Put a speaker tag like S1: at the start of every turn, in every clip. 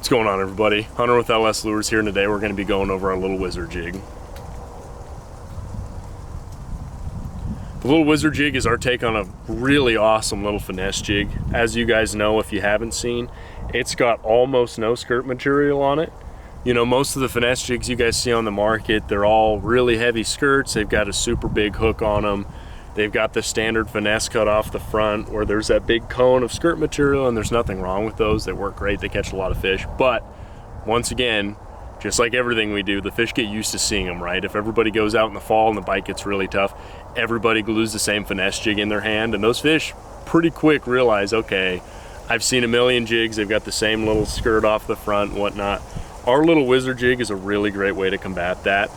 S1: What's going on, everybody? Hunter with LS Lures here, and today we're going to be going over our Lil Wizard jig. The Lil Wizard jig is our take on a really awesome little finesse jig. As you guys know, if you haven't seen, it's got almost no skirt material on it. You know, most of the finesse jigs you guys see on the market, they're all really heavy skirts. They've got a super big hook on them. They've got the standard finesse cut off the front where there's that big cone of skirt material, and there's nothing wrong with those. They work great, they catch a lot of fish. But once again, just like everything we do, the fish get used to seeing them, right? If everybody goes out in the fall and the bite gets really tough, everybody glues the same finesse jig in their hand, and those fish pretty quick realize, okay, I've seen a million jigs, they've got the same little skirt off the front and whatnot. Our Lil Wizard jig is a really great way to combat that.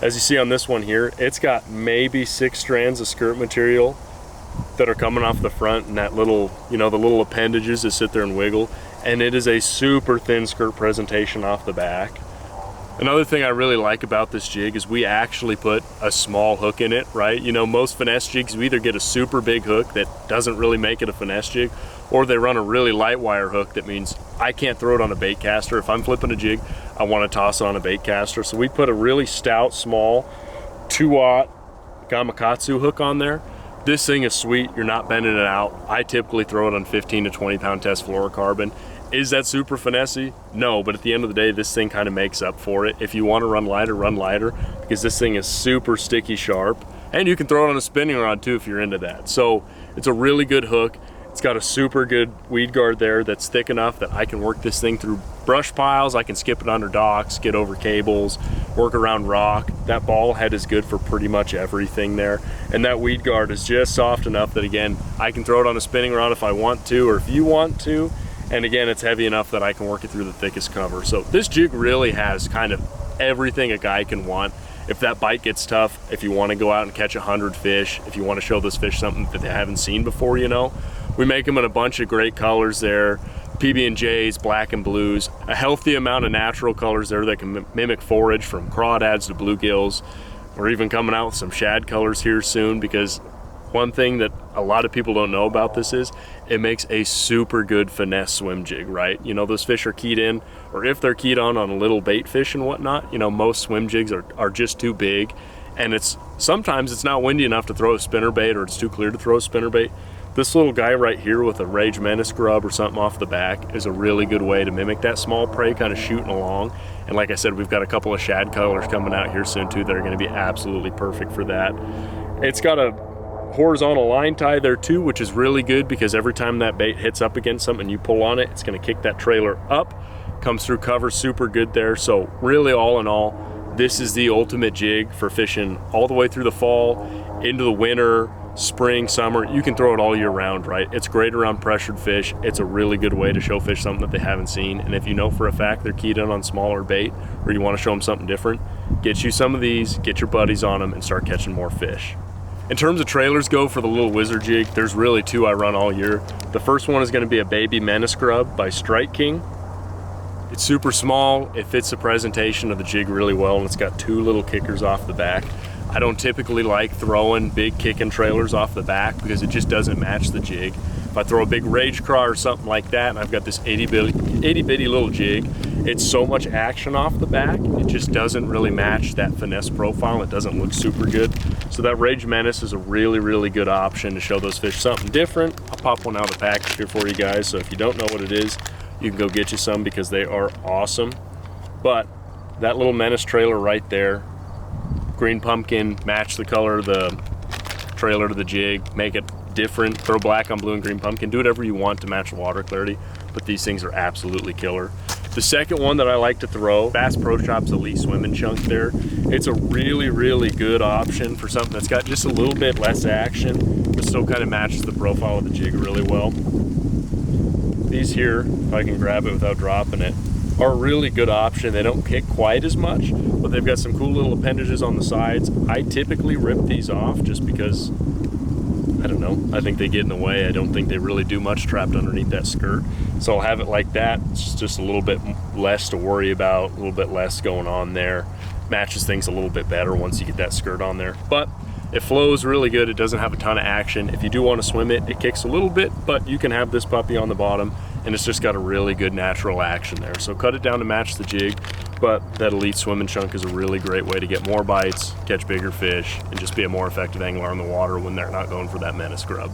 S1: As you see on this one here, it's got maybe 6 strands of skirt material that are coming off the front, and that little, you know, the little appendages that sit there and wiggle, and it is a super thin skirt presentation off the back. Another thing I really like about this jig is we actually put a small hook in it, right? You know, most finesse jigs, we either get a super big hook that doesn't really make it a finesse jig, or they run a really light wire hook that means I can't throw it on a bait caster. If I'm flipping a jig, I want to toss it on a bait caster. So we put a really stout, small 2-aught Gamakatsu hook on there. This thing is sweet, you're not bending it out. I typically throw it on 15 to 20 pound test fluorocarbon. Is that super finessey? No, but at the end of the day, this thing kind of makes up for it. If you want to run lighter, because this thing is super sticky sharp. And you can throw it on a spinning rod too if you're into that. So it's a really good hook. It's got a super good weed guard there that's thick enough that I can work this thing through brush piles. I can skip it under docks, get over cables, work around rock. That ball head is good for pretty much everything there. And that weed guard is just soft enough that, again, I can throw it on a spinning rod if I want to, or if you want to. And again, it's heavy enough that I can work it through the thickest cover. So this jig really has kind of everything a guy can want. If that bite gets tough, if you want to go out and catch 100 fish, if you want to show this fish something that they haven't seen before, you know, we make them in a bunch of great colors there. PB&Js, black and blues, a healthy amount of natural colors there that can mimic forage, from crawdads to bluegills. We're even coming out with some shad colors here soon, because one thing that a lot of people don't know about this is it makes a super good finesse swim jig, right? You know, those fish are keyed in, or if they're keyed on a little bait fish and whatnot, you know, most swim jigs are just too big, and sometimes it's not windy enough to throw a spinnerbait, or it's too clear to throw a spinnerbait. This little guy right here with a Rage Menace grub or something off the back is a really good way to mimic that small prey kind of shooting along. And like I said, we've got a couple of shad colors coming out here soon too that are going to be absolutely perfect for that. It's got a horizontal line tie there too, which is really good, because every time that bait hits up against something and you pull on it, it's going to kick that trailer up, comes through cover super good there. So really, all in all, this is the ultimate jig for fishing all the way through the fall, into the winter, spring, summer. You can throw it all year round, right? It's great around pressured fish. It's a really good way to show fish something that they haven't seen. And if you know for a fact they're keyed in on smaller bait, or you want to show them something different, get you some of these, get your buddies on them, and start catching more fish. In terms of trailers go for the Lil Wizard jig, there's really 2 I run all year. The first one is going to be a Baby Menace Grub by Strike King. It's super small, it fits the presentation of the jig really well, and it's got 2 little kickers off the back. I don't typically like throwing big kicking trailers off the back because it just doesn't match the jig. If I throw a big Rage Craw or something like that, and I've got this itty bitty little jig, it's so much action off the back, it just doesn't really match that finesse profile. It doesn't look super good. So that Rage Menace is a really, really good option to show those fish something different. I'll pop one out of the package here for you guys, so if you don't know what it is, you can go get you some, because they are awesome. But that little Menace trailer right there, green pumpkin, match the color of the trailer to the jig, make it different, throw black on blue and green pumpkin, do whatever you want to match the water clarity, but these things are absolutely killer. The second one that I like to throw, Bass Pro Shop's Elite Swimming Chunk there. It's a really, really good option for something that's got just a little bit less action, but still kind of matches the profile of the jig really well. These here, if I can grab it without dropping it, are a really good option. They don't kick quite as much, but they've got some cool little appendages on the sides. I typically rip these off just because, I don't know, I think they get in the way. I don't think they really do much trapped underneath that skirt. So I'll have it like that. It's just a little bit less to worry about, a little bit less going on there. Matches things a little bit better once you get that skirt on there. But It flows really good. It doesn't have a ton of action. If you do want to swim it, it kicks a little bit, but you can have this puppy on the bottom, and it's just got a really good natural action there. So cut it down to match the jig, but that elite swimming chunk is a really great way to get more bites, catch bigger fish, and just be a more effective angler on the water when they're not going for that menace grub.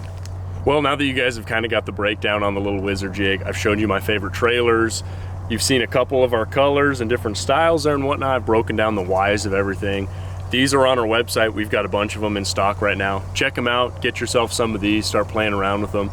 S1: Well, now that you guys have kind of got the breakdown on the Lil Wizard jig, I've shown you my favorite trailers. You've seen a couple of our colors and different styles there and whatnot. I've broken down the whys of everything. These are on our website. We've got a bunch of them in stock right now. Check them out, get yourself some of these, start playing around with them.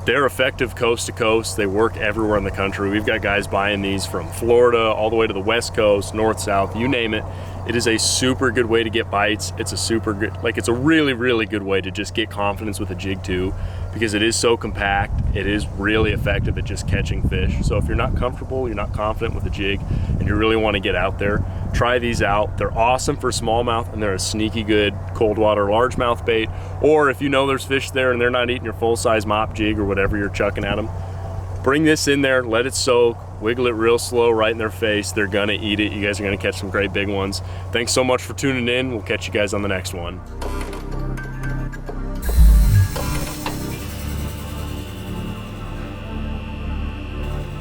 S1: They're effective coast to coast. They work everywhere in the country. We've got guys buying these from Florida all the way to the West Coast, north, south, you name it. It is a super good way to get bites. It's a super good, it's a really, really good way to just get confidence with a jig too, because it is so compact. It is really effective at just catching fish. So if you're not comfortable, you're not confident with a jig, and you really want to get out there, try these out. They're awesome for smallmouth, and they're a sneaky good cold water largemouth bait. Or if you know there's fish there and they're not eating your full-size mop jig or whatever you're chucking at them, bring this in there, let it soak, wiggle it real slow right in their face. They're gonna eat it. You guys are gonna catch some great big ones. Thanks so much for tuning in. We'll catch you guys on the next one.